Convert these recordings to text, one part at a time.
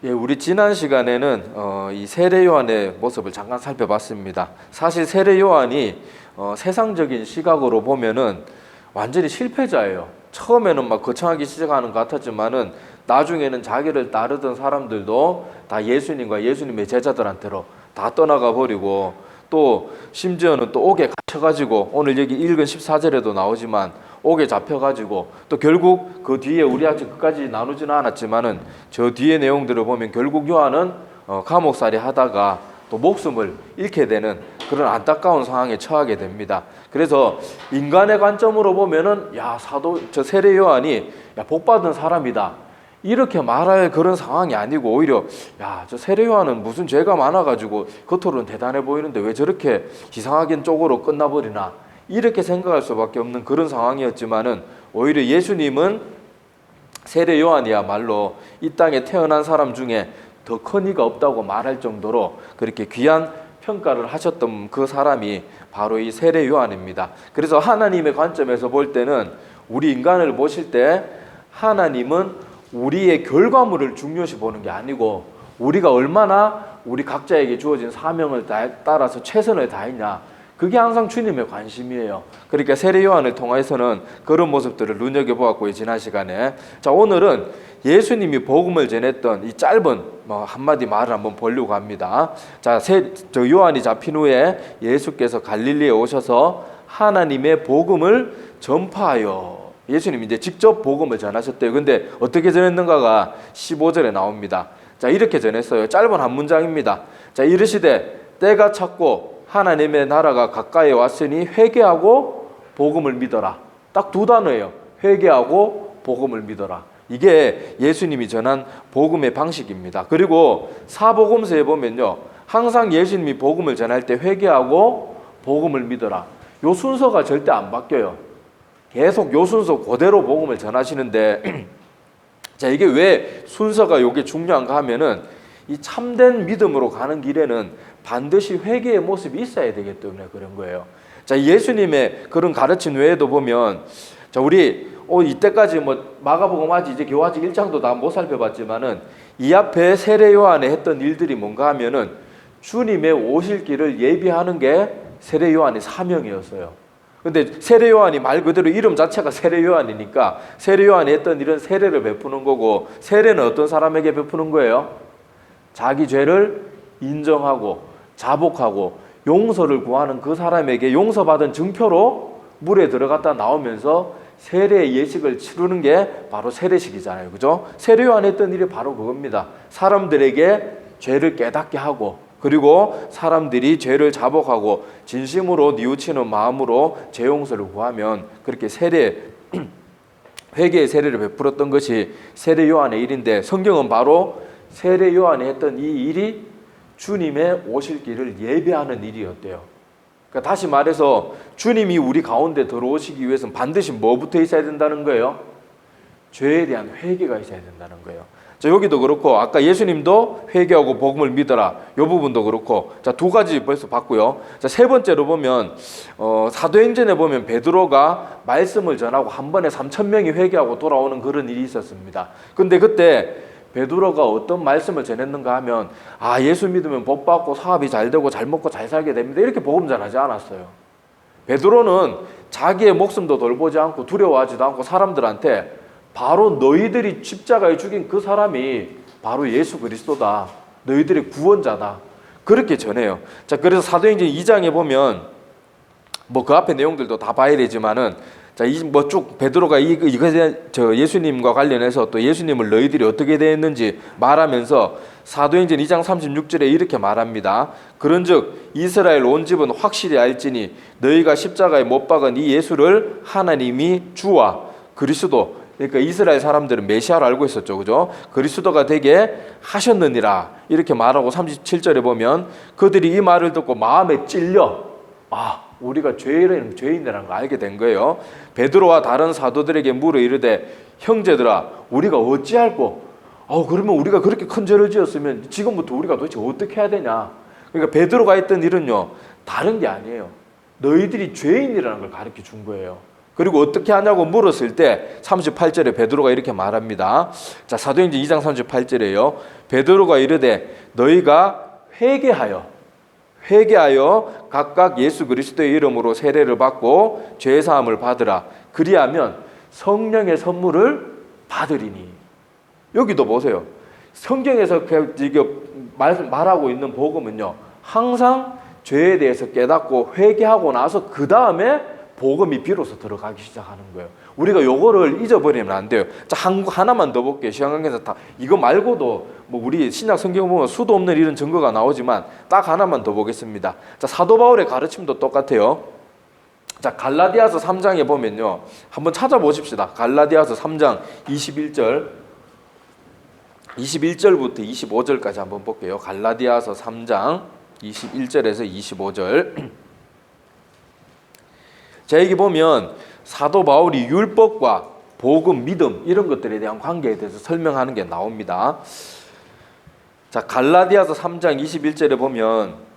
예, 우리 지난 시간에는 이 세례 요한의 모습을 잠깐 살펴봤습니다. 사실 세례 요한이 세상적인 시각으로 보면은 완전히 실패자예요. 처음에는 막 거창하게 시작하는 것 같았지만은 나중에는 자기를 따르던 사람들도 다 예수님과 예수님의 제자들한테로 다 떠나가 버리고, 또 심지어는 또 옥에 갇혀가지고, 오늘 여기 읽은 14절에도 나오지만 옥에 잡혀가지고, 또 결국 그 뒤에 우리 아직 끝까지 나누지는 않았지만은 저 뒤에 내용들을 보면 결국 요한은 감옥살이 하다가 또 목숨을 잃게 되는 그런 안타까운 상황에 처하게 됩니다. 그래서 인간의 관점으로 보면은 저 세례 요한이 복받은 사람이다 이렇게 말할 그런 상황이 아니고, 오히려 저 세례 요한은 무슨 죄가 많아가지고 겉으로는 대단해 보이는데 왜 저렇게 이상하게 쪽으로 끝나버리나, 이렇게 생각할 수밖에 없는 그런 상황이었지만은, 오히려 예수님은 세례 요한이야말로 이 땅에 태어난 사람 중에 더 큰 이가 없다고 말할 정도로 그렇게 귀한 평가를 하셨던 그 사람이 바로 이 세례 요한입니다. 그래서 하나님의 관점에서 볼 때는, 우리 인간을 보실 때 하나님은 우리의 결과물을 중요시 보는 게 아니고, 우리가 얼마나 우리 각자에게 주어진 사명을 따라서 최선을 다했냐, 그게 항상 주님의 관심이에요. 그러니까 세례 요한을 통해서는 그런 모습들을 눈여겨보았고요, 지난 시간에. 자, 오늘은 예수님이 복음을 전했던 이 짧은 한마디 말을 한번 보려고 합니다. 자, 요한이 잡힌 후에 예수께서 갈릴리에 오셔서 하나님의 복음을 전파하여, 예수님이 이제 직접 복음을 전하셨대요. 근데 어떻게 전했는가가 15절에 나옵니다. 자, 이렇게 전했어요. 짧은 한 문장입니다. 자, 이르시되 때가 찼고 하나님의 나라가 가까이 왔으니 회개하고 복음을 믿어라. 딱 두 단어예요. 회개하고 복음을 믿어라. 이게 예수님이 전한 복음의 방식입니다. 그리고 사복음서에 보면요, 항상 예수님이 복음을 전할 때 회개하고 복음을 믿어라, 요 순서가 절대 안 바뀌어요. 계속 요 순서 그대로 복음을 전하시는데, 자, 이게 왜 순서가 요게 중요한가 하면은, 이 참된 믿음으로 가는 길에는 반드시 회개의 모습이 있어야 되기 때문에 그런 거예요. 자, 예수님의 그런 가르침 외에도 보면, 자, 우리 이때까지 마가복음 아직 이제 교회 아직 1장도 다 못 살펴봤지만은, 이 앞에 세례 요한에 했던 일들이 뭔가 하면은 주님의 오실 길을 예비하는 게 세례 요한의 사명이었어요. 근데 세례 요한이 말 그대로 이름 자체가 세례 요한이니까, 세례 요한이 했던 일은 세례를 베푸는 거고, 세례는 어떤 사람에게 베푸는 거예요? 자기 죄를 인정하고 자복하고 용서를 구하는 그 사람에게 용서받은 증표로 물에 들어갔다 나오면서 세례의 예식을 치르는 게 바로 세례식이잖아요. 그죠? 세례 요한이 했던 일이 바로 그겁니다. 사람들에게 죄를 깨닫게 하고, 그리고 사람들이 죄를 자복하고 진심으로 뉘우치는 마음으로 죄 용서를 구하면 그렇게 회개의 세례를 베풀었던 것이 세례 요한의 일인데, 성경은 바로 세례 요한이 했던 이 일이 주님의 오실 길을 예배하는 일이었대요. 그러니까 다시 말해서 주님이 우리 가운데 들어오시기 위해서는 반드시 뭐부터 있어야 된다는 거예요? 죄에 대한 회개가 있어야 된다는 거예요. 자, 여기도 그렇고, 아까 예수님도 회개하고 복음을 믿어라, 이 부분도 그렇고, 자, 두 가지 벌써 봤고요. 자, 세 번째로 보면 사도행전에 보면 베드로가 말씀을 전하고 한 번에 3,000명이 회개하고 돌아오는 그런 일이 있었습니다. 근데 그때 베드로가 어떤 말씀을 전했는가 하면, 예수 믿으면 복 받고 사업이 잘 되고 잘 먹고 잘 살게 됩니다, 이렇게 복음 전하지 않았어요. 베드로는 자기의 목숨도 돌보지 않고 두려워하지도 않고 사람들한테 바로 너희들이 십자가에 죽인 그 사람이 바로 예수 그리스도다, 너희들의 구원자다, 그렇게 전해요. 자, 그래서 사도행전 2장에 보면 그 앞에 내용들도 다 봐야 되지만은, 자, 쭉 베드로가 예수님과 관련해서 또 예수님을 너희들이 어떻게 대했는지 말하면서 사도행전 2장 36절에 이렇게 말합니다. 그런즉 이스라엘 온 집은 확실히 알지니 너희가 십자가에 못 박은 이 예수를 하나님이 주와 그리스도, 그러니까 이스라엘 사람들은 메시아를 알고 있었죠. 그죠? 그리스도가 되게 하셨느니라, 이렇게 말하고 37절에 보면 그들이 이 말을 듣고 마음에 찔려, 우리가 죄인이라는 걸 알게 된 거예요. 베드로와 다른 사도들에게 물어 이르되 형제들아, 우리가 어찌할꼬? 그러면 우리가 그렇게 큰 죄를 지었으면 지금부터 우리가 도대체 어떻게 해야 되냐? 그러니까 베드로가 했던 일은요, 다른 게 아니에요. 너희들이 죄인이라는 걸 가르쳐 준 거예요. 그리고 어떻게 하냐고 물었을 때 38절에 베드로가 이렇게 말합니다. 자, 사도행전 2장 38절에요. 베드로가 이르되 너희가 회개하여 각각 예수 그리스도의 이름으로 세례를 받고 죄 사함을 받으라. 그리하면 성령의 선물을 받으리니. 여기도 보세요. 성경에서 지금 말하고 있는 복음은요, 항상 죄에 대해서 깨닫고 회개하고 나서 그 다음에 복음이 비로소 들어가기 시작하는 거예요. 우리가 요거를 잊어버리면 안 돼요. 자, 하나만 더 볼게요. 시간 관계에서 다 이거 말고도 뭐 우리 신약 성경 보면 수도 없는 이런 증거가 나오지만 딱 하나만 더 보겠습니다. 자, 사도 바울의 가르침도 똑같아요. 자, 갈라디아서 3장에 보면요, 한번 찾아보십시다. 갈라디아서 3장 21절부터 25절까지 한번 볼게요. 갈라디아서 3장 21절에서 25절. 자, 여기 보면 사도 바울이 율법과 복음, 믿음 이런 것들에 대한 관계에 대해서 설명하는 게 나옵니다. 자, 갈라디아서 3장 21절에 보면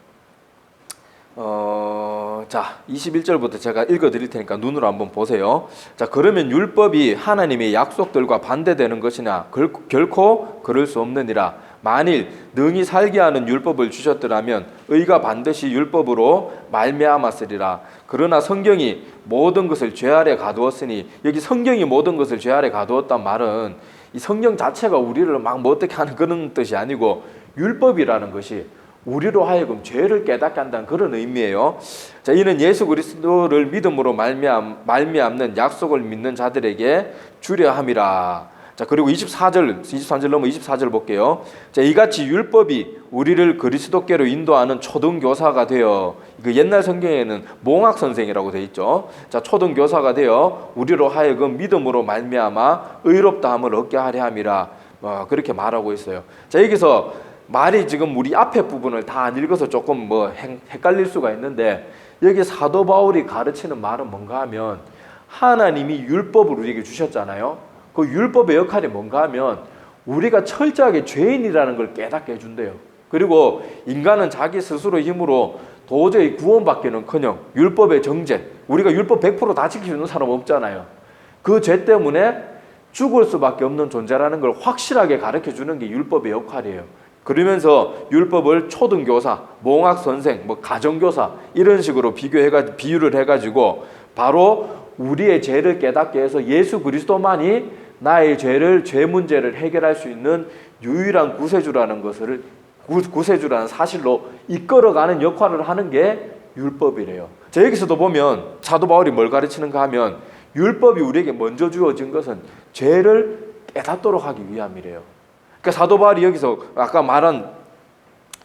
자, 21절부터 제가 읽어 드릴 테니까 눈으로 한번 보세요. 자, 그러면 율법이 하나님의 약속들과 반대되는 것이냐? 결코 그럴 수 없느니라. 만일 능히 살게 하는 율법을 주셨더라면 의가 반드시 율법으로 말미암았으리라. 그러나 성경이 모든 것을 죄 아래 가두었으니, 여기 성경이 모든 것을 죄 아래 가두었단 말은 이 성경 자체가 우리를 막 뭐 어떻게 하는 그런 뜻이 아니고, 율법이라는 것이 우리로 하여금 죄를 깨닫게 한다는 그런 의미예요. 자, 이는 예수 그리스도를 믿음으로 말미암는 약속을 믿는 자들에게 주려 함이라. 자, 그리고 23절 넘어 24절 볼게요. 자, 이같이 율법이 우리를 그리스도께로 인도하는 초등교사가 되어, 그 옛날 성경에는 몽학 선생이라고 되어 있죠. 자, 초등교사가 되어 우리로 하여금 믿음으로 말미암아 의롭다함을 얻게 하려 함이라. 그렇게 말하고 있어요. 자, 여기서 말이 지금 우리 앞에 부분을 다 안 읽어서 조금 뭐 헷갈릴 수가 있는데, 여기 사도 바울이 가르치는 말은 뭔가 하면, 하나님이 율법을 우리에게 주셨잖아요. 그 율법의 역할이 뭔가 하면 우리가 철저하게 죄인이라는 걸 깨닫게 해준대요. 그리고 인간은 자기 스스로 힘으로 도저히 구원받기는커녕 율법의 정죄, 우리가 율법 100% 다 지키는 사람 없잖아요. 그 죄 때문에 죽을 수밖에 없는 존재라는 걸 확실하게 가르쳐주는 게 율법의 역할이에요. 그러면서 율법을 초등교사, 몽학선생, 가정교사 이런 식으로 비유를 해가지고 바로 우리의 죄를 깨닫게 해서 예수 그리스도만이 나의 죄 문제를 해결할 수 있는 유일한 구세주라는 것을, 구세주라는 사실로 이끌어가는 역할을 하는 게 율법이래요. 자, 여기서도 보면 사도 바울이 뭘 가르치는가 하면, 율법이 우리에게 먼저 주어진 것은 죄를 깨닫도록 하기 위함이래요. 그러니까 사도 바울이 여기서 아까 말한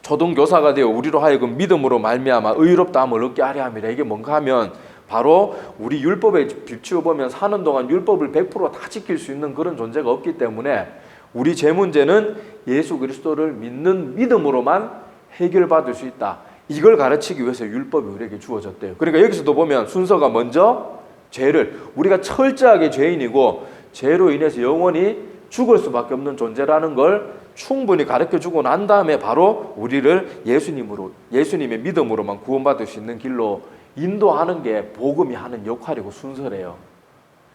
초등교사가 되어 우리로 하여금 믿음으로 말미암아 의롭다함을 얻게 하려 함이라. 이게 뭔가 하면 바로 우리 율법에 비추어 보면 사는 동안 율법을 100% 다 지킬 수 있는 그런 존재가 없기 때문에 우리 죄 문제는 예수 그리스도를 믿는 믿음으로만 해결받을 수 있다. 이걸 가르치기 위해서 율법이 우리에게 주어졌대요. 그러니까 여기서도 보면 순서가 먼저 죄를, 우리가 철저하게 죄인이고 죄로 인해서 영원히 죽을 수밖에 없는 존재라는 걸 충분히 가르쳐주고 난 다음에 바로 우리를 예수님의 믿음으로만 구원받을 수 있는 길로 인도하는 게 복음이 하는 역할이고 순서래요.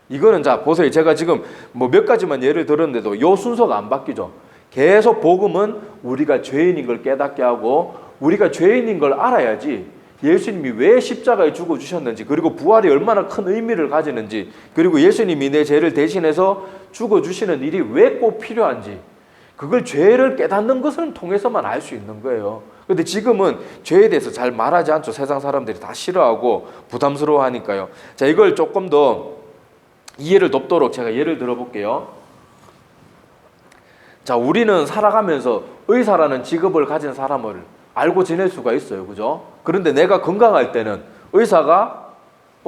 이거는 자 보세요. 제가 지금 몇 가지만 예를 들었는데도 이 순서가 안 바뀌죠. 계속 복음은 우리가 죄인인 걸 깨닫게 하고, 우리가 죄인인 걸 알아야지 예수님이 왜 십자가에 죽어주셨는지, 그리고 부활이 얼마나 큰 의미를 가지는지, 그리고 예수님이 내 죄를 대신해서 죽어주시는 일이 왜 꼭 필요한지, 그걸 죄를 깨닫는 것을 통해서만 알 수 있는 거예요. 근데 지금은 죄에 대해서 잘 말하지 않죠. 세상 사람들이 다 싫어하고 부담스러워 하니까요. 자, 이걸 조금 더 이해를 돕도록 제가 예를 들어볼게요. 자, 우리는 살아가면서 의사라는 직업을 가진 사람을 알고 지낼 수가 있어요. 그죠? 그런데 내가 건강할 때는 의사가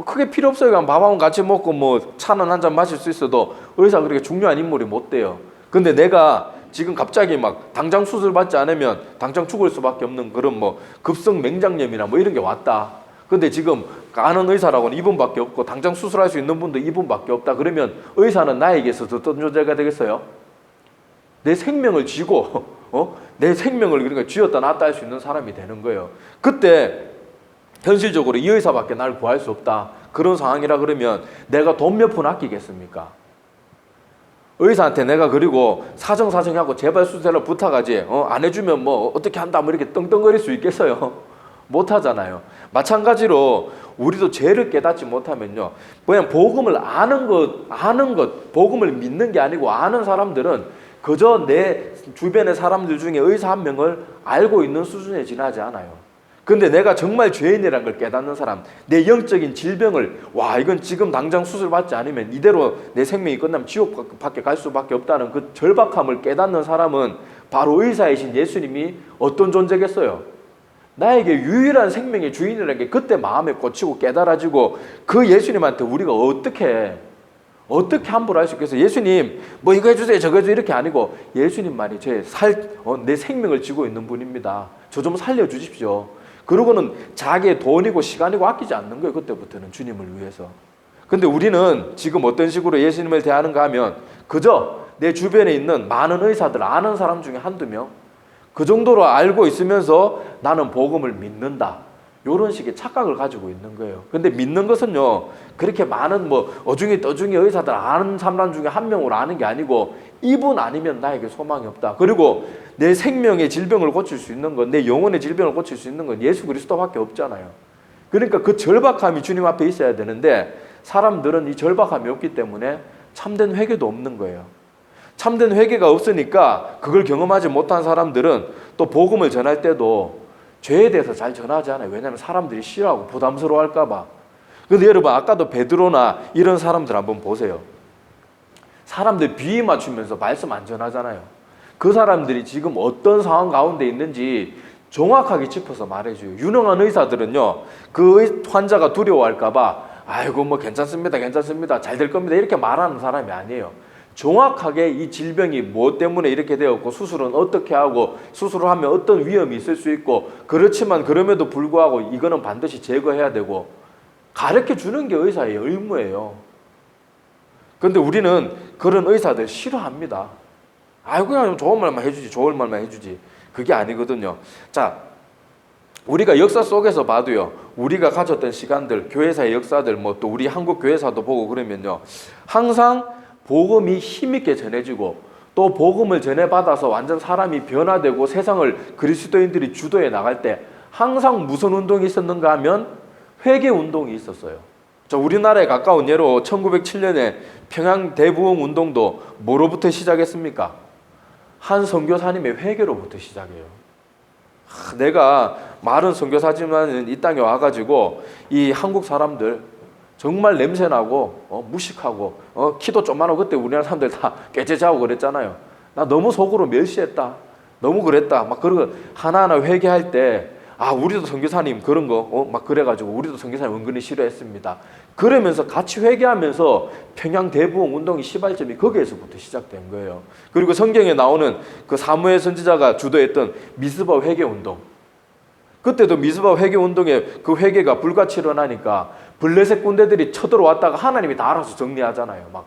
크게 필요 없어요. 그냥 밥 한번 같이 먹고 차는 한 잔 마실 수 있어도 의사가 그렇게 중요한 인물이 못 돼요. 근데 내가 지금 갑자기 당장 수술 받지 않으면 당장 죽을 수밖에 없는 그런 급성 맹장염이나 이런 게 왔다. 근데 지금 아는 의사라고는 이분밖에 없고 당장 수술할 수 있는 분도 이분밖에 없다. 그러면 의사는 나에게서 어떤 존재가 되겠어요? 내 생명을 쥐고 내 생명을 그러니까 쥐었다 놨다 할 수 있는 사람이 되는 거예요. 그때 현실적으로 이 의사밖에 날 구할 수 없다. 그런 상황이라 그러면 내가 돈 몇 푼 아끼겠습니까? 의사한테 내가 그리고 사정사정하고 제발 수술을 부탁하지 안 해주면 뭐 어떻게 한다 뭐 이렇게 떵떵거릴 수 있겠어요? 못 하잖아요. 마찬가지로 우리도 죄를 깨닫지 못하면요, 그냥 복음을 아는 것, 복음을 믿는 게 아니고 아는 사람들은 그저 내 주변의 사람들 중에 의사 한 명을 알고 있는 수준에 지나지 않아요. 근데 내가 정말 죄인이라는 걸 깨닫는 사람, 내 영적인 질병을 이건 지금 당장 수술받지 않으면 이대로 내 생명이 끝나면 지옥 밖에 갈 수밖에 없다는 그 절박함을 깨닫는 사람은 바로 의사이신 예수님이 어떤 존재겠어요? 나에게 유일한 생명의 주인이라는 게 그때 마음에 꽂히고 깨달아지고, 그 예수님한테 우리가 어떻게 함부로 할 수 있겠어요? 예수님 뭐 이거 해주세요 저거 해주세요 이렇게 아니고, 예수님만이 내 생명을 쥐고 있는 분입니다. 저 좀 살려주십시오. 그러고는 자기의 돈이고 시간이고 아끼지 않는 거예요. 그때부터는 주님을 위해서. 근데 우리는 지금 어떤 식으로 예수님을 대하는가 하면 그저 내 주변에 있는 많은 의사들, 아는 사람 중에 한두 명, 그 정도로 알고 있으면서 나는 복음을 믿는다, 이런 식의 착각을 가지고 있는 거예요. 근데 믿는 것은요, 그렇게 많은 어중이 떠중이 의사들 아는 사람 중에 한 명으로 아는 게 아니고, 이분 아니면 나에게 소망이 없다. 그리고 내 생명의 질병을 고칠 수 있는 건, 내 영혼의 질병을 고칠 수 있는 건 예수 그리스도밖에 없잖아요. 그러니까 그 절박함이 주님 앞에 있어야 되는데, 사람들은 이 절박함이 없기 때문에 참된 회개도 없는 거예요. 참된 회개가 없으니까 그걸 경험하지 못한 사람들은 또 복음을 전할 때도 죄에 대해서 잘 전하지 않아요. 왜냐하면 사람들이 싫어하고 부담스러워할까 봐. 근데 여러분, 아까도 베드로나 이런 사람들 한번 보세요. 사람들 비위 맞추면서 말씀 안 전하잖아요. 그 사람들이 지금 어떤 상황 가운데 있는지 정확하게 짚어서 말해줘요. 유능한 의사들은요, 그 환자가 두려워할까 봐 아이고 뭐 괜찮습니다 잘 될 겁니다 이렇게 말하는 사람이 아니에요. 정확하게 이 질병이 무엇 때문에 이렇게 되었고, 수술은 어떻게 하고, 수술을 하면 어떤 위험이 있을 수 있고, 그렇지만 그럼에도 불구하고 이거는 반드시 제거해야 되고, 가르쳐 주는 게 의사의 의무예요. 그런데 우리는 그런 의사들 싫어합니다. 그냥 좋은 말만 해주지. 그게 아니거든요. 자, 우리가 역사 속에서 봐도요, 우리가 가졌던 시간들, 교회사의 역사들, 또 우리 한국 교회사도 보고 그러면요, 항상 복음이 힘있게 전해지고, 또 복음을 전해받아서 완전 사람이 변화되고 세상을 그리스도인들이 주도해 나갈 때 항상 무슨 운동이 있었는가 하면 회개 운동이 있었어요. 자, 우리나라에 가까운 예로 1907년에 평양 대부흥 운동도 뭐로부터 시작했습니까? 한 선교사님의 회개로부터 시작해요. 내가 말은 선교사지만 이 땅에 와가지고 이 한국 사람들 정말 냄새나고 무식하고 키도 좀만하고, 그때 우리나라 사람들 다 깨재자고 그랬잖아요. 나 너무 속으로 멸시했다, 너무 그랬다 막 그러고 하나하나 회개할 때, 우리도 선교사님 그런 거 막 그래가지고 우리도 선교사님 은근히 싫어했습니다. 그러면서 같이 회개하면서 평양 대부흥 운동의 시발점이 거기에서부터 시작된 거예요. 그리고 성경에 나오는 그 사무엘 선지자가 주도했던 미스바 회개 운동, 그때도 미스바 회개 운동에 그 회개가 불같이 일어나니까 블레셋 군대들이 쳐들어왔다가 하나님이 다 알아서 정리하잖아요. 막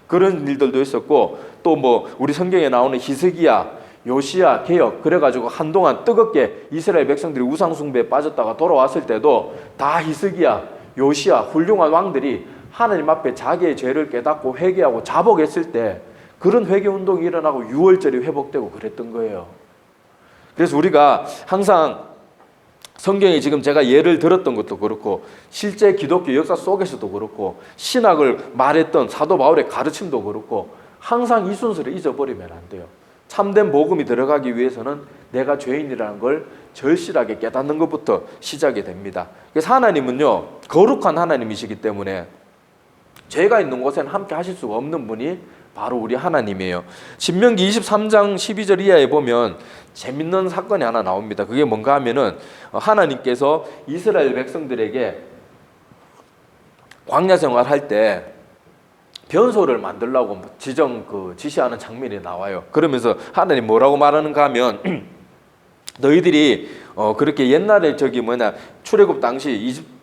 그런 일들도 있었고, 또 우리 성경에 나오는 히스기야, 요시야 개혁, 그래가지고 한동안 뜨겁게 이스라엘 백성들이 우상 숭배에 빠졌다가 돌아왔을 때도 다 히스기야, 요시야 훌륭한 왕들이 하나님 앞에 자기의 죄를 깨닫고 회개하고 자복했을 때 그런 회개 운동이 일어나고 유월절이 회복되고 그랬던 거예요. 그래서 우리가 항상 성경에 지금 제가 예를 들었던 것도 그렇고, 실제 기독교 역사 속에서도 그렇고, 신학을 말했던 사도 바울의 가르침도 그렇고, 항상 이 순서를 잊어버리면 안 돼요. 참된 복음이 들어가기 위해서는 내가 죄인이라는 걸 절실하게 깨닫는 것부터 시작이 됩니다. 그래서 하나님은요, 거룩한 하나님이시기 때문에 죄가 있는 곳에는 함께 하실 수가 없는 분이 바로 우리 하나님이에요. 신명기 23장 12절 이하에 보면 재밌는 사건이 하나 나옵니다. 그게 뭔가 하면은 하나님께서 이스라엘 백성들에게 광야 생활할 때 변소를 만들라고 지시하는 장면이 나와요. 그러면서 하나님 뭐라고 말하는가 하면 너희들이 그렇게 옛날에 출애굽 당시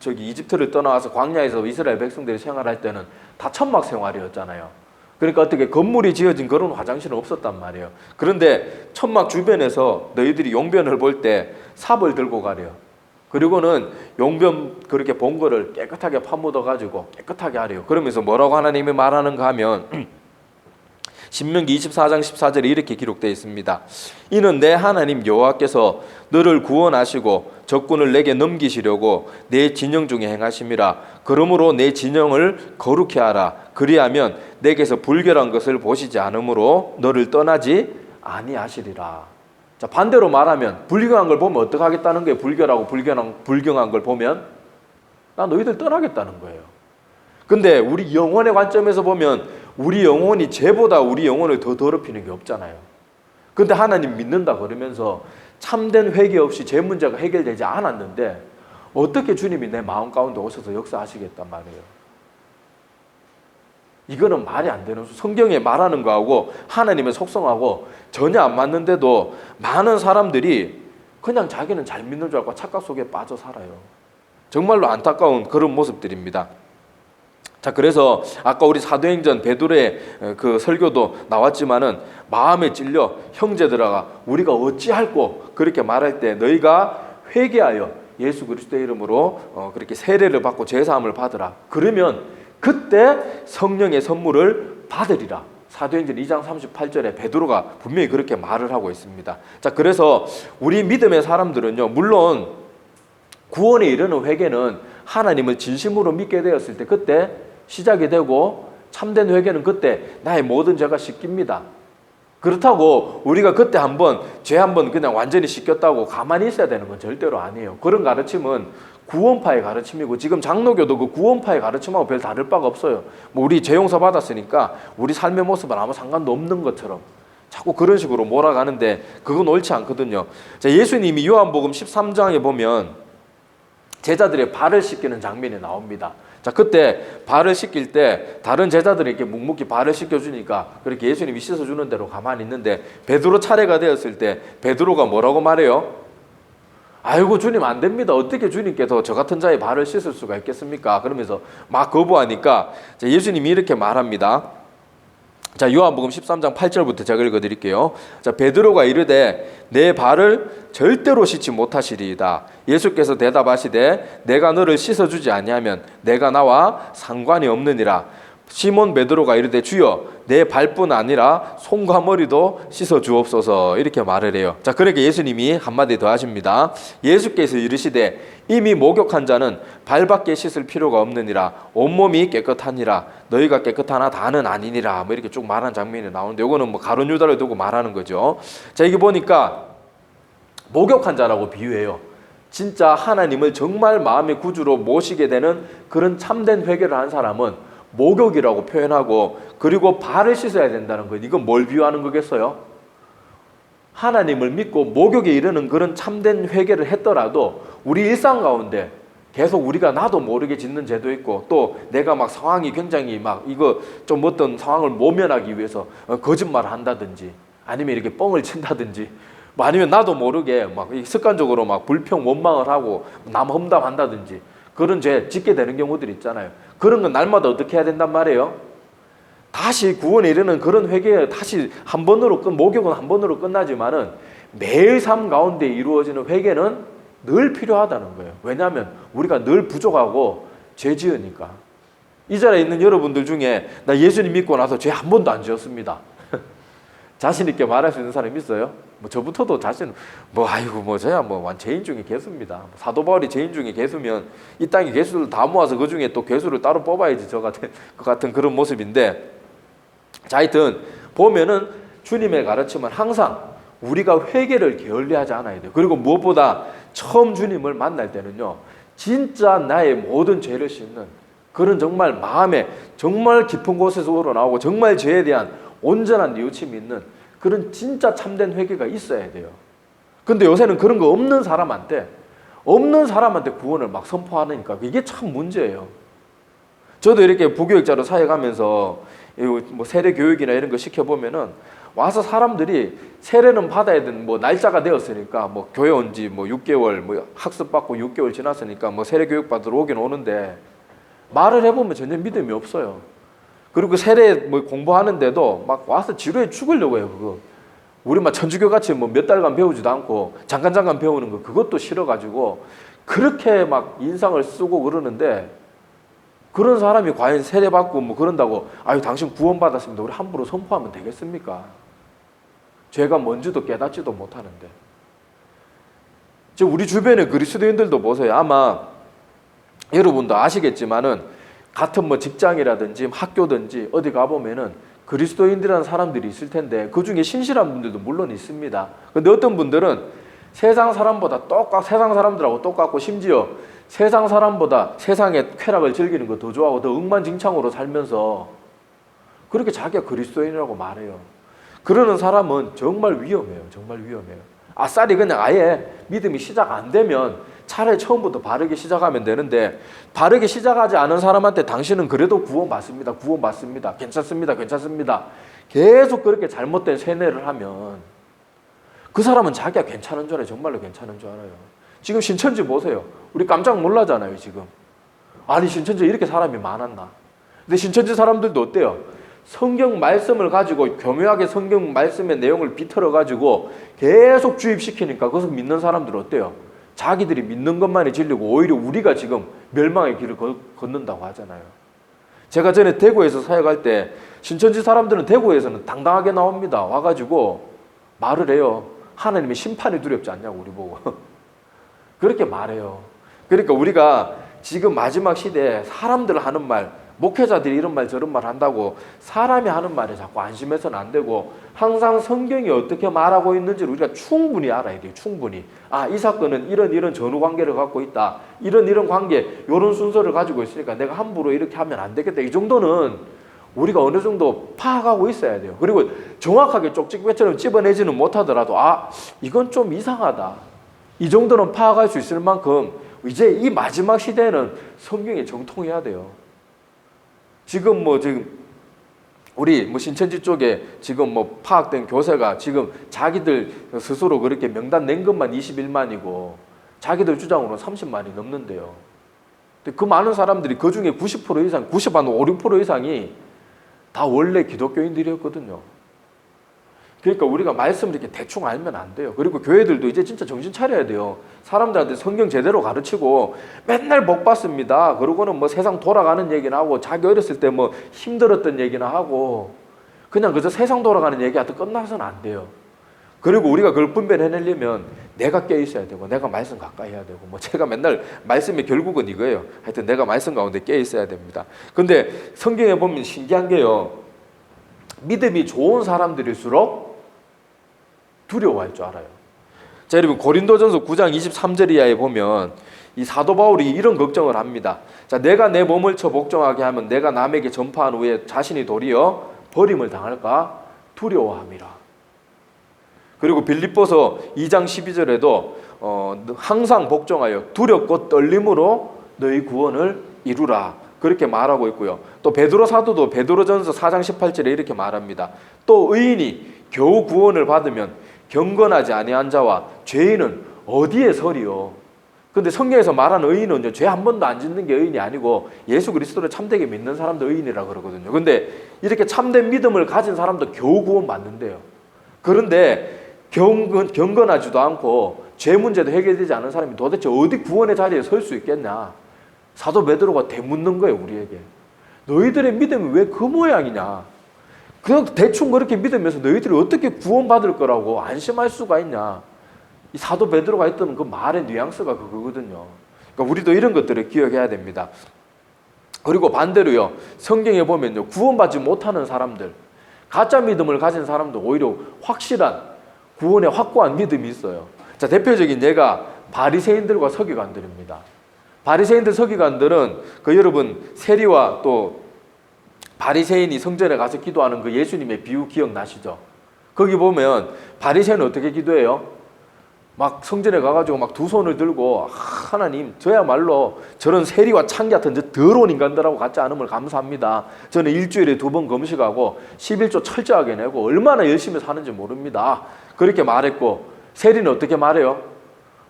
이집트를 떠나와서 광야에서 이스라엘 백성들이 생활할 때는 다 천막 생활이었잖아요. 그러니까 어떻게 건물이 지어진 그런 화장실은 없었단 말이에요. 그런데 천막 주변에서 너희들이 용변을 볼 때 삽을 들고 가래요. 그리고는 용변 그렇게 본 거를 깨끗하게 파묻어가지고 깨끗하게 하래요. 그러면서 뭐라고 하나님이 말하는가 하면 신명기 24장 14절에 이렇게 기록되어 있습니다. 이는 내 하나님 여호와께서 너를 구원하시고 적군을 내게 넘기시려고 내 진영 중에 행하심이라. 그러므로 내 진영을 거룩히 하라. 그리하면 내게서 불결한 것을 보시지 않으므로 너를 떠나지 아니하시리라. 자, 반대로 말하면 불경한 걸 보면 어떻게 하겠다는 거예요? 불결하고 불경한 걸 보면 나 너희들 떠나겠다는 거예요. 근데 우리 영혼의 관점에서 보면 우리 영혼이 죄보다 우리 영혼을 더 더럽히는 게 없잖아요. 근데 하나님 믿는다 그러면서 참된 회개 없이 죄 문제가 해결되지 않았는데 어떻게 주님이 내 마음 가운데 오셔서 역사하시겠단 말이에요. 이거는 말이 안 되는, 성경에 말하는 거하고 하나님의 속성하고 전혀 안 맞는데도 많은 사람들이 그냥 자기는 잘 믿는 줄 알고 착각 속에 빠져 살아요. 정말로 안타까운 그런 모습들입니다. 자, 그래서 아까 우리 사도행전 베드로의 그 설교도 나왔지만은 마음에 찔려 형제들아 우리가 어찌할꼬 그렇게 말할 때 너희가 회개하여 예수 그리스도의 이름으로 그렇게 세례를 받고 제사함을 받으라. 그러면 그때 성령의 선물을 받으리라. 사도행전 2장 38절에 베드로가 분명히 그렇게 말을 하고 있습니다. 자, 그래서 우리 믿음의 사람들은요, 물론 구원에 이르는 회개는 하나님을 진심으로 믿게 되었을 때 그때 시작이 되고 참된 회개는 그때 나의 모든 죄가 씻깁니다. 그렇다고 우리가 그때 죄 한번 그냥 완전히 씻겼다고 가만히 있어야 되는 건 절대로 아니에요. 그런 가르침은 구원파의 가르침이고 지금 장로교도 그 구원파의 가르침하고 별 다를 바가 없어요. 뭐 우리 죄 용서 받았으니까 우리 삶의 모습은 아무 상관도 없는 것처럼 자꾸 그런 식으로 몰아가는데 그건 옳지 않거든요. 자, 예수님이 요한복음 13장에 보면 제자들의 발을 씻기는 장면이 나옵니다. 자, 그때 발을 씻길 때 다른 제자들이 이렇게 묵묵히 발을 씻겨주니까 그렇게 예수님이 씻어주는 대로 가만히 있는데 베드로 차례가 되었을 때 베드로가 뭐라고 말해요? 아이고 주님 안 됩니다. 어떻게 주님께서 저 같은 자의 발을 씻을 수가 있겠습니까? 그러면서 막 거부하니까 예수님이 이렇게 말합니다. 자, 요한복음 13장 8절부터 제가 읽어드릴게요. 자, 베드로가 이르되 내 발을 절대로 씻지 못하시리이다. 예수께서 대답하시되 내가 너를 씻어주지 아니하면 내가 나와 상관이 없느니라. 시몬 베드로가 이르되 주여 내 발뿐 아니라 손과 머리도 씻어 주옵소서 이렇게 말을 해요. 자, 그러니까 예수님이 한마디 더 하십니다. 예수께서 이르시되 이미 목욕한 자는 발밖에 씻을 필요가 없느니라. 온몸이 깨끗하니라. 너희가 깨끗하나 다는 아니니라. 뭐 이렇게 쭉 말하는 장면이 나오는데 이거는 뭐 가룟 유다를 두고 말하는 거죠. 자, 이게 보니까 목욕한 자라고 비유해요. 진짜 하나님을 정말 마음의 구주로 모시게 되는 그런 참된 회개를 한 사람은 목욕이라고 표현하고 그리고 발을 씻어야 된다는 거예요. 이건 뭘 비유하는 거겠어요? 하나님을 믿고 목욕에 이르는 그런 참된 회개를 했더라도 우리 일상 가운데 계속 우리가 나도 모르게 짓는 죄도 있고 또 내가 막 상황이 굉장히 막 이거 좀 어떤 상황을 모면하기 위해서 거짓말을 한다든지 아니면 이렇게 뻥을 친다든지 뭐 아니면 나도 모르게 막 습관적으로 막 불평 원망을 하고 남 험담한다든지 그런 죄 짓게 되는 경우들이 있잖아요. 그런 건 날마다 어떻게 해야 된단 말이에요? 다시 구원에 이르는 그런 회개에 다시 한 번으로 목욕은 한 번으로 끝나지만은 매일 삶 가운데 이루어지는 회개는 늘 필요하다는 거예요. 왜냐하면 우리가 늘 부족하고 죄 지으니까. 이 자리에 있는 여러분들 중에 나 예수님 믿고 나서 죄 한 번도 안 지었습니다. 자신 있게 말할 수 있는 사람이 있어요? 뭐 저부터도 저야 죄인 중에 개수입니다. 사도 바울이 죄인 중에 개수면 이 땅에 개수를 다 모아서 그 중에 또 개수를 따로 뽑아야지 그 같은 그런 모습인데, 자, 하여튼 보면은 주님의 가르침은 항상 우리가 회개를 게을리하지 않아야 돼요. 그리고 무엇보다 처음 주님을 만날 때는요, 진짜 나의 모든 죄를 씻는 그런 정말 마음에 정말 깊은 곳에서 우러나오고 정말 죄에 대한 온전한 뉘우침이 있는 그런 진짜 참된 회개가 있어야 돼요. 근데 요새는 그런 거 없는 사람한테 구원을 막 선포하니까 이게 참 문제예요. 저도 이렇게 부교육자로 사역하면서 뭐 세례 교육이나 이런 거 시켜보면은 와서 사람들이 세례는 받아야 되는 뭐 날짜가 되었으니까 뭐 교회 온 지 뭐 6개월 뭐 학습 받고 6개월 지났으니까 뭐 세례 교육 받으러 오긴 오는데 말을 해보면 전혀 믿음이 없어요. 그리고 세례 뭐 공부하는데도 막 와서 지루해 죽으려고 해요. 그거 우리 막 천주교 같이 뭐 몇 달간 배우지도 않고 잠깐 배우는 거 그것도 싫어가지고 그렇게 막 인상을 쓰고 그러는데, 그런 사람이 과연 세례받고 뭐 그런다고 아유 당신 구원받았습니다 우리 함부로 선포하면 되겠습니까? 죄가 뭔지도 깨닫지도 못하는데. 지금 우리 주변의 그리스도인들도 보세요. 아마 여러분도 아시겠지만은 같은 뭐 직장이라든지 학교든지 어디 가보면은 그리스도인들이라는 사람들이 있을 텐데 그 중에 신실한 분들도 물론 있습니다. 근데 어떤 분들은 세상 사람들하고 똑같고 심지어 세상 사람보다 세상의 쾌락을 즐기는 거 더 좋아하고 더 억만장창으로 살면서 그렇게 자기가 그리스도인이라고 말해요. 그러는 사람은 정말 위험해요. 정말 위험해요. 아싸리 그냥 아예 믿음이 시작 안 되면 차라리 처음부터 바르게 시작하면 되는데, 바르게 시작하지 않은 사람한테 당신은 그래도 구원받습니다. 구원받습니다. 괜찮습니다. 괜찮습니다. 계속 그렇게 잘못된 세뇌를 하면 그 사람은 자기가 괜찮은 줄 알아요. 정말로 괜찮은 줄 알아요. 지금 신천지 보세요. 우리 깜짝 놀라잖아요, 지금. 아니, 신천지에 이렇게 사람이 많았나? 근데 신천지 사람들도 어때요? 성경 말씀을 가지고 교묘하게 성경 말씀의 내용을 비틀어 가지고 계속 주입시키니까 그것을 믿는 사람들은 어때요? 자기들이 믿는 것만이 진리고 오히려 우리가 지금 멸망의 길을 걷는다고 하잖아요. 제가 전에 대구에서 사역할 때 신천지 사람들은 대구에서는 당당하게 나옵니다. 와가지고 말을 해요. 하나님의 심판이 두렵지 않냐고 우리 보고. 그렇게 말해요. 그러니까 우리가 지금 마지막 시대에 사람들 하는 말, 목회자들이 이런 말 저런 말 한다고 사람이 하는 말에 자꾸 안심해서는 안 되고 항상 성경이 어떻게 말하고 있는지를 우리가 충분히 알아야 돼요. 충분히. 아, 이 사건은 이런 전후 관계를 갖고 있다. 이런 관계, 이런 순서를 가지고 있으니까 내가 함부로 이렇게 하면 안 되겠다. 이 정도는 우리가 어느 정도 파악하고 있어야 돼요. 그리고 정확하게 쪽집게처럼 집어내지는 못하더라도 아, 이건 좀 이상하다. 이 정도는 파악할 수 있을 만큼 이제 이 마지막 시대에는 성경이 정통해야 돼요. 지금 우리 신천지 쪽에 지금 파악된 교세가 지금 자기들 스스로 그렇게 명단 낸 것만 21만이고 자기들 주장으로 30만이 넘는데요. 근데 그 많은 사람들이 그 중에 90% 이상, 5, 6% 이상이 다 원래 기독교인들이었거든요. 그러니까 우리가 말씀을 이렇게 대충 알면 안 돼요. 그리고 교회들도 이제 진짜 정신 차려야 돼요. 사람들한테 성경 제대로 가르치고 맨날 복 받습니다. 그러고는 세상 돌아가는 얘기나 하고 자기 어렸을 때 힘들었던 얘기나 하고 그냥 그저 세상 돌아가는 얘기하다 끝나서는 안 돼요. 그리고 우리가 그걸 분별해내려면 내가 깨 있어야 되고 내가 말씀 가까이 해야 되고 제가 맨날 말씀의 결국은 이거예요. 하여튼 내가 말씀 가운데 깨 있어야 됩니다. 근데 성경에 보면 신기한 게요. 믿음이 좋은 사람들일수록 두려워할 줄 알아요. 자, 여러분 고린도전서 9장 23절 이하에 보면 이 사도 바울이 이런 걱정을 합니다. 자, 내가 내 몸을 쳐 복종하게 하면 내가 남에게 전파한 후에 자신이 도리어 버림을 당할까 두려워함이라. 그리고 빌립보서 2장 12절에도 항상 복종하여 두렵고 떨림으로 너희 구원을 이루라. 그렇게 말하고 있고요. 또 베드로 사도도 베드로전서 4장 18절에 이렇게 말합니다. 또 의인이 겨우 구원을 받으면 경건하지 아니한 자와 죄인은 어디에 서리요? 근데 성경에서 말하는 의인은 죄 한 번도 안 짓는 게 의인이 아니고 예수 그리스도를 참되게 믿는 사람도 의인이라 그러거든요. 근데 이렇게 참된 믿음을 가진 사람도 겨우 구원 받는데요. 그런데 경건하지도 않고 죄 문제도 해결되지 않은 사람이 도대체 어디 구원의 자리에 설 수 있겠냐? 사도 베드로가 되묻는 거예요, 우리에게. 너희들의 믿음이 왜 그 모양이냐? 그냥 대충 그렇게 믿으면서 너희들이 어떻게 구원받을 거라고 안심할 수가 있냐? 이 사도 베드로가 했던 그 말의 뉘앙스가 그거거든요. 그러니까 우리도 이런 것들을 기억해야 됩니다. 그리고 반대로요, 성경에 보면요, 구원받지 못하는 사람들, 가짜 믿음을 가진 사람도 오히려 확실한 구원의 확고한 믿음이 있어요. 자, 대표적인 예가 바리새인들과 서기관들입니다. 바리새인들, 서기관들은 여러분 세리와 또 바리새인이 성전에 가서 기도하는 그 예수님의 비유 기억나시죠? 거기 보면 바리새인은 어떻게 기도해요? 막 성전에 가가지고 막 두 손을 들고 하나님 저야말로 저런 세리와 창기 같은 저 더러운 인간들하고 같지 않음을 감사합니다. 저는 일주일에 2번 금식하고 11조 철저하게 내고 얼마나 열심히 사는지 모릅니다. 그렇게 말했고 세리는 어떻게 말해요?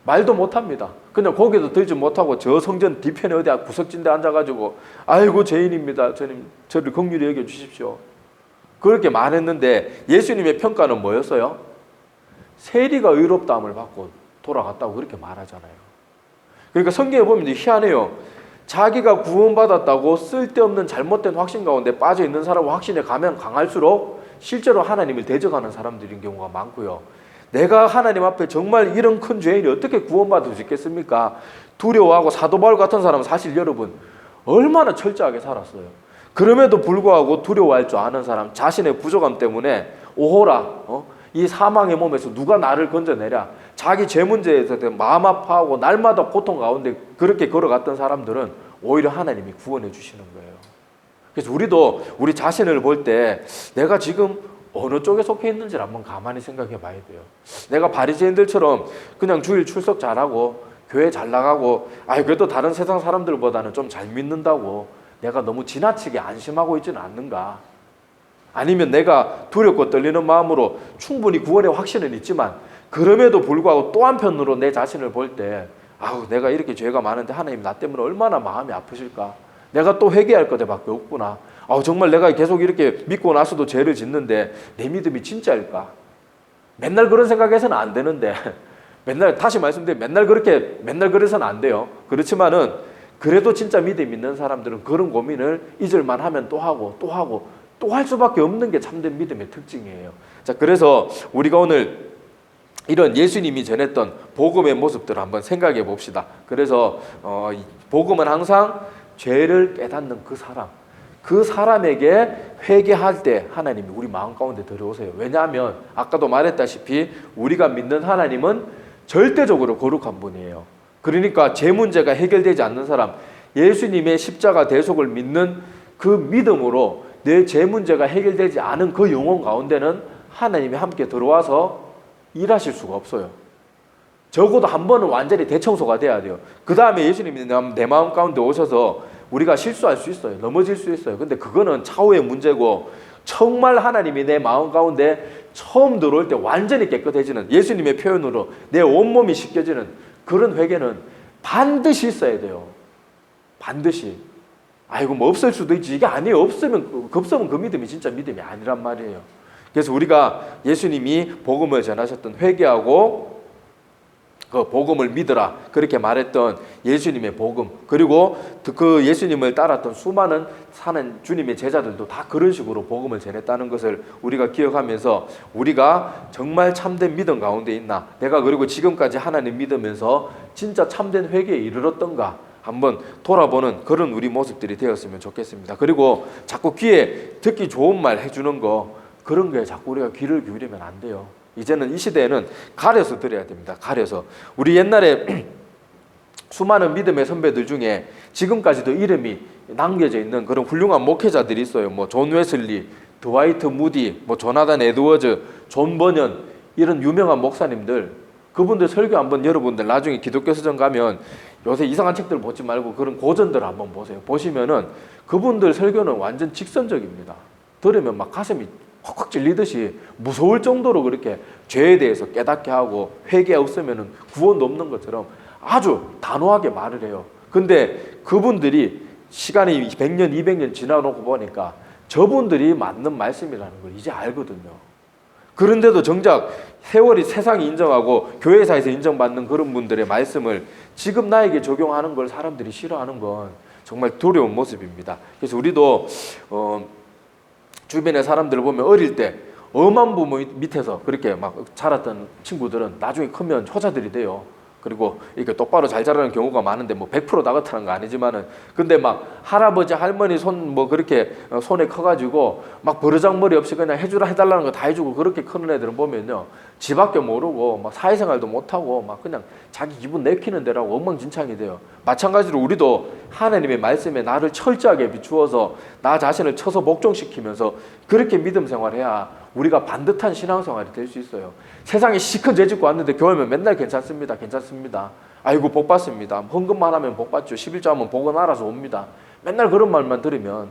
말도 못합니다. 그냥 고개도 들지 못하고 저 성전 뒤편에 어디 구석진데 앉아가지고 아이고 죄인입니다. 저를 긍휼히 여겨주십시오. 그렇게 말했는데 예수님의 평가는 뭐였어요? 세리가 의롭다함을 받고 돌아갔다고 그렇게 말하잖아요. 그러니까 성경에 보면 희한해요. 자기가 구원받았다고 쓸데없는 잘못된 확신 가운데 빠져 있는 사람은 확신에 가면 강할수록 실제로 하나님을 대적하는 사람들인 경우가 많고요. 내가 하나님 앞에 정말 이런 큰 죄인이 어떻게 구원받을 수 있겠습니까? 두려워하고 사도 바울 같은 사람은 사실 여러분 얼마나 철저하게 살았어요. 그럼에도 불구하고 두려워할 줄 아는 사람, 자신의 부족함 때문에 오호라, 이 사망의 몸에서 누가 나를 건져내랴, 자기 죄 문제에서 마음 아파하고 날마다 고통 가운데 그렇게 걸어갔던 사람들은 오히려 하나님이 구원해 주시는 거예요. 그래서 우리도 우리 자신을 볼 때 내가 지금 어느 쪽에 속해 있는지를 한번 가만히 생각해 봐야 돼요. 내가 바리새인들처럼 그냥 주일 출석 잘하고 교회 잘 나가고 그래도 다른 세상 사람들보다는 좀 잘 믿는다고 내가 너무 지나치게 안심하고 있지는 않는가? 아니면 내가 두렵고 떨리는 마음으로 충분히 구원의 확신은 있지만 그럼에도 불구하고 또 한편으로 내 자신을 볼 때 내가 이렇게 죄가 많은데 하나님 나 때문에 얼마나 마음이 아프실까? 내가 또 회개할 것밖에 없구나. 정말 내가 계속 이렇게 믿고 나서도 죄를 짓는데 내 믿음이 진짜일까? 맨날 그런 생각해서는 안 되는데 맨날 다시 말씀드리면 맨날 그래서는 안 돼요. 그렇지만은 그래도 진짜 믿음 있는 사람들은 그런 고민을 잊을만 하면 또 하고 또 하고 또 할 수밖에 없는 게 참된 믿음의 특징이에요. 자, 그래서 우리가 오늘 이런 예수님이 전했던 복음의 모습들을 한번 생각해 봅시다. 그래서 복음은 항상 죄를 깨닫는 그 사람에게 회개할 때 하나님이 우리 마음 가운데 들어오세요. 왜냐하면 아까도 말했다시피 우리가 믿는 하나님은 절대적으로 거룩한 분이에요. 그러니까 죄 문제가 해결되지 않는 사람, 예수님의 십자가 대속을 믿는 그 믿음으로 내 죄 문제가 해결되지 않은 그 영혼 가운데는 하나님이 함께 들어와서 일하실 수가 없어요. 적어도 한 번은 완전히 대청소가 돼야 돼요. 그 다음에 예수님이 내 마음 가운데 오셔서 우리가 실수할 수 있어요. 넘어질 수 있어요. 근데 그거는 차후의 문제고 정말 하나님이 내 마음 가운데 처음 들어올 때 완전히 깨끗해지는, 예수님의 표현으로 내 온몸이 씻겨지는 그런 회개는 반드시 있어야 돼요. 반드시. 뭐 없을 수도 있지. 이게 아니에요. 없으면 그 믿음이 진짜 믿음이 아니란 말이에요. 그래서 우리가 예수님이 복음을 전하셨던 회개하고 그 복음을 믿으라 그렇게 말했던 예수님의 복음, 그리고 그 예수님을 따랐던 수많은 사는 주님의 제자들도 다 그런 식으로 복음을 전했다는 것을 우리가 기억하면서 우리가 정말 참된 믿음 가운데 있나, 내가 그리고 지금까지 하나님 믿으면서 진짜 참된 회개에 이르렀던가 한번 돌아보는 그런 우리 모습들이 되었으면 좋겠습니다. 그리고 자꾸 귀에 듣기 좋은 말 해주는 거, 그런 거에 자꾸 우리가 귀를 기울이면 안 돼요. 이제는 이 시대에는 가려서 들어야 됩니다. 가려서. 우리 옛날에 수많은 믿음의 선배들 중에 지금까지도 이름이 남겨져 있는 그런 훌륭한 목회자들이 있어요. 존 웨슬리, 드와이트 무디, 조나단 에드워즈, 존 버년, 이런 유명한 목사님들, 그분들 설교 한번 여러분들 나중에 기독교 서점 가면 요새 이상한 책들 보지 말고 그런 고전들 한번 보세요. 보시면은 그분들 설교는 완전 직선적입니다. 들으면 막 가슴이 확 찔리듯이 무서울 정도로 그렇게 죄에 대해서 깨닫게 하고 회개 없으면 구원도 없는 것처럼 아주 단호하게 말을 해요. 근데 그분들이 시간이 100년, 200년 지나놓고 보니까 저분들이 맞는 말씀이라는 걸 이제 알거든요. 그런데도 정작 세월이 세상이 인정하고 교회사에서 인정받는 그런 분들의 말씀을 지금 나에게 적용하는 걸 사람들이 싫어하는 건 정말 두려운 모습입니다. 그래서 우리도 주변의 사람들을 보면 어릴 때 엄한 부모 밑에서 그렇게 막 자랐던 친구들은 나중에 크면 효자들이 돼요. 그리고 이렇게 똑바로 잘 자라는 경우가 많은데 100%다 그렇다는 거 아니지만은, 근데 막 할아버지 할머니 손 그렇게 손에 커가지고 막 버르장머리 없이 그냥 해달라는 거 다 해주고 그렇게 크는 애들은 보면요, 지밖에 모르고 막 사회생활도 못하고 막 그냥 자기 기분 내키는 대로하고 엉망진창이 돼요. 마찬가지로 우리도 하나님의 말씀에 나를 철저하게 비추어서 나 자신을 쳐서 복종시키면서 그렇게 믿음 생활해야 우리가 반듯한 신앙생활이 될 수 있어요. 세상에 시큰 죄 짓고 왔는데 교회면 맨날 괜찮습니다. 아이고 복 받습니다. 헌금만 하면 복 받죠. 11조 하면 복은 알아서 옵니다. 맨날 그런 말만 들으면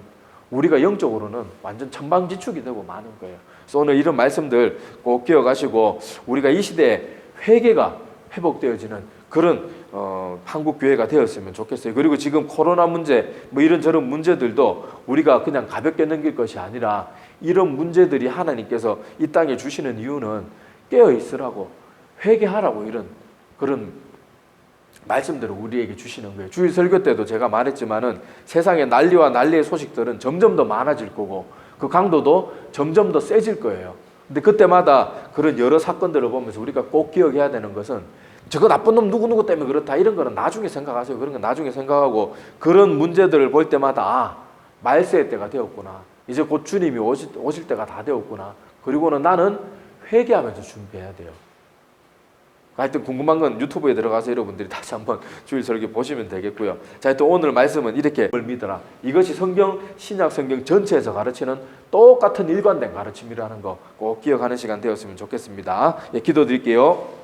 우리가 영적으로는 완전 천방지축이 되고 마는 거예요. 그래서 오늘 이런 말씀들 꼭 기억하시고 우리가 이 시대에 회개가 회복되어지는 그런 한국 교회가 되었으면 좋겠어요. 그리고 지금 코로나 문제 이런저런 문제들도 우리가 그냥 가볍게 넘길 것이 아니라 이런 문제들이 하나님께서 이 땅에 주시는 이유는 깨어 있으라고, 회개하라고, 이런 그런 말씀대로 우리에게 주시는 거예요. 주일 설교 때도 제가 말했지만은 세상에 난리와 난리의 소식들은 점점 더 많아질 거고 그 강도도 점점 더 세질 거예요. 근데 그때마다 그런 여러 사건들을 보면서 우리가 꼭 기억해야 되는 것은 저거 나쁜 놈 누구누구 때문에 그렇다 이런 거는 나중에 생각하세요. 그런 건 나중에 생각하고 그런 문제들을 볼 때마다 아, 말세의 때가 되었구나. 이제 곧 주님이 오실 때가 다 되었구나. 그리고는 나는 회개하면서 준비해야 돼요. 하여튼 궁금한 건 유튜브에 들어가서 여러분들이 다시 한번 주일 설교 보시면 되겠고요. 자, 하여튼 오늘 말씀은 이렇게 믿어라. 이것이 성경, 신약 성경 전체에서 가르치는 똑같은 일관된 가르침이라는 거 꼭 기억하는 시간 되었으면 좋겠습니다. 예, 기도드릴게요.